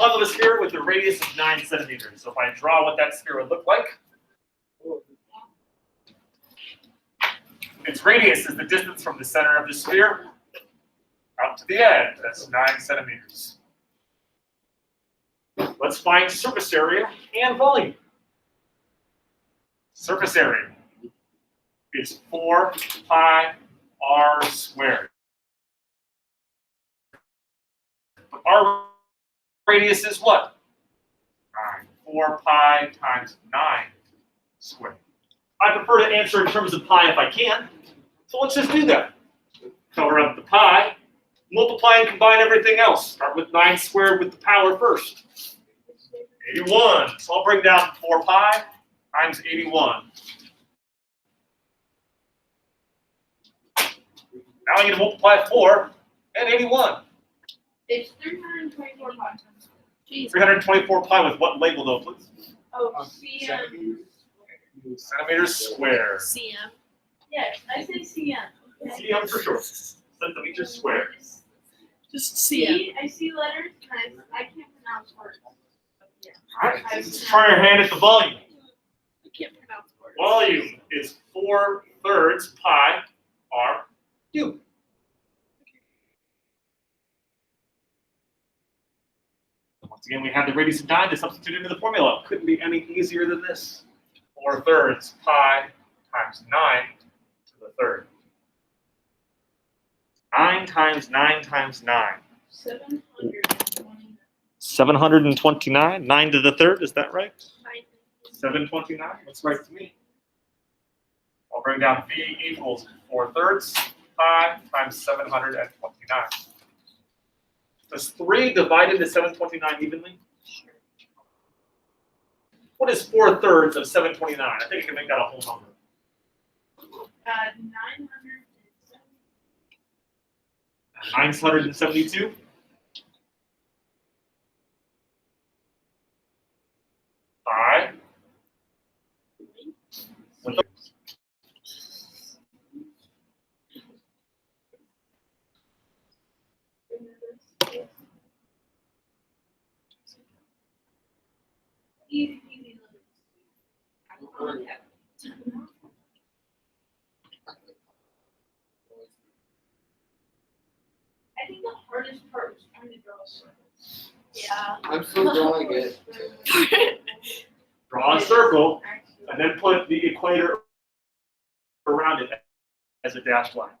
of a sphere with a radius of 9 centimeters. So if I draw what that sphere would look like, its radius is the distance from the center of the sphere out to the edge. That's 9 centimeters. Let's find surface area and volume. Surface area is 4 pi r squared. Our radius is what? 9. 4 pi times 9 squared. I prefer to answer in terms of pi if I can. So let's just do that. Cover up the pi, multiply and combine everything else. Start with 9 squared with the power first. 81. So I'll bring down 4 pi times 81. Now I'm going to multiply 4 and 81. It's 324 pi. 324 pi with what label though, please? Oh, cm. Centimeters squared. CM. Yes, I say cm. Okay. CM for sure. Centimeters squared. Just CM. See, I see letters, and I can't pronounce words. Yeah. All right, let's try our hand at the volume. I can't pronounce words. Volume is 4/3 pi r cubed. Once again, we have the radius of 9 to substitute into the formula. Couldn't be any easier than this. 4/3 pi times 9 to the third. 9 times 9 times 9. 729. 729. 9 to the third, is that right? 9. 729, looks right to me. I'll bring down V equals 4/3 pi times 729. Does 3 divide into 729 evenly? Sure. What is 4/3 of 729? I think I can make that a whole number. 972. Pi. Easy, easy. I think the hardest part was trying to draw circles. Yeah. I'm still drawing it. Draw a circle and then put the equator around it as a dashed line.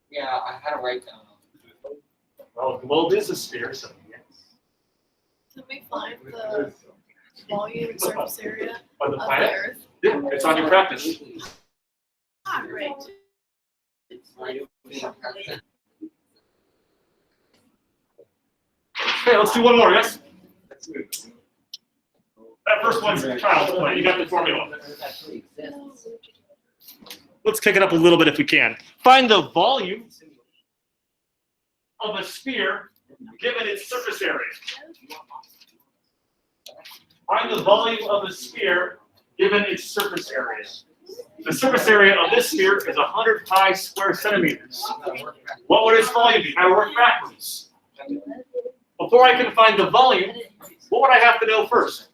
Yeah, I had to write down. Well, the globe is a sphere, so yes. Can we find the volume and surface area On the of the planet? Earth? Yeah, it's on your practice. Ah, great. Okay, let's do one more, yes? That first one's child's play. You got the formula. Let's kick it up a little bit if we can. Find the volume of a sphere given its surface area. Find the volume of a sphere given its surface area. The surface area of this sphere is 100 pi square centimeters. What would its volume be? I work backwards. Before I can find the volume, what would I have to know first?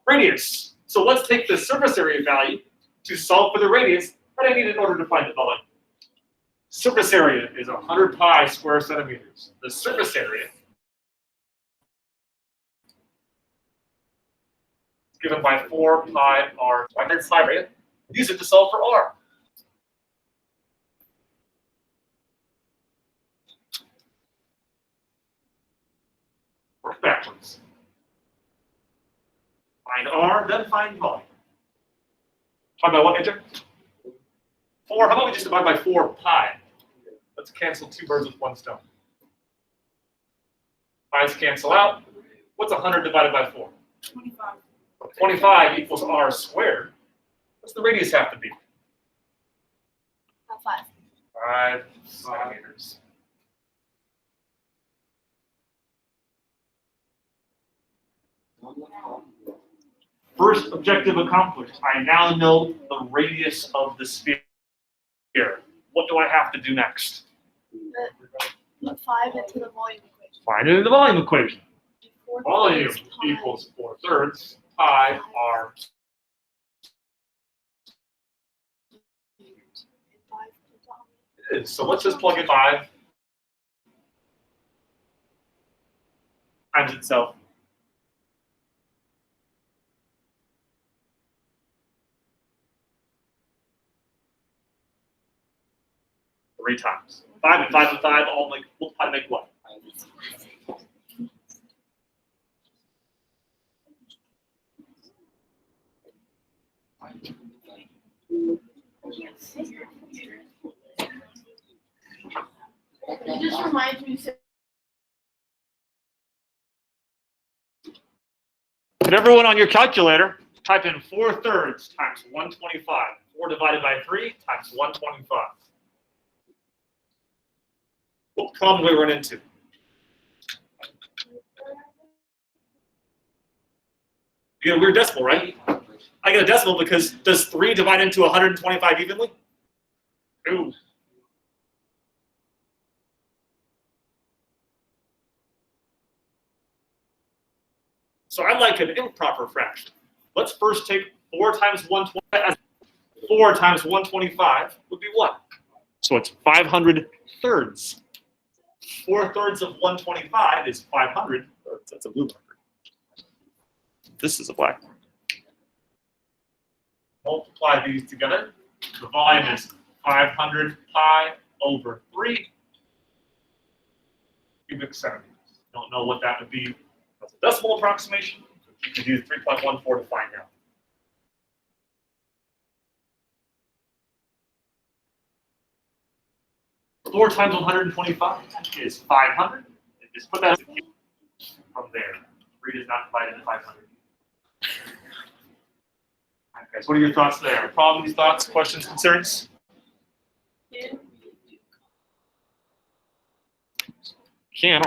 Radius. So let's take the surface area value to solve for the radius that I need in order to find the volume. Surface area is 100 pi square centimeters. The surface area is given by 4 pi r. I can find area. Use it to solve for r. Work backwards. Find r, then find volume. Divide by what, Andrew? 4. How about we just divide by 4 pi? Let's cancel 2 birds with 1 stone. Pi's cancel out. What's 100 divided by 4? 25. 25 equals r squared. What's the radius have to be? 5. 5 centimeters. First objective accomplished. I now know the radius of the sphere. What do I have to do next? Put 5 into the volume equation. Find it in the volume equation. volume thirds pi. equals 4/3 pi r. So let's just plug in 5 times itself. Three times. 5 and 5 and 5 all multiply to make what? It just reminds me. Could everyone on your calculator type in 4/3 times 125? 4 divided by 3 times 125. What problem do we run into? You get a weird decimal, right? I get a decimal because does 3 divide into 125 evenly? Ooh. So I like an improper fraction. Let's first take 4 times 125. 4 times 125 would be what? So it's 500 thirds. 4/3 of 125 is 500 thirds. That's a blue marker. This is a black marker. Multiply these together. The volume is 500 pi over 3 cubic centimeters. Don't know what that would be as a decimal approximation. You can use 3.14 to find out. Four times 125 is 500. And just put that from there. 3 does not divide into 500. Okay, so what are your thoughts there? Problems, thoughts, questions, concerns? Can.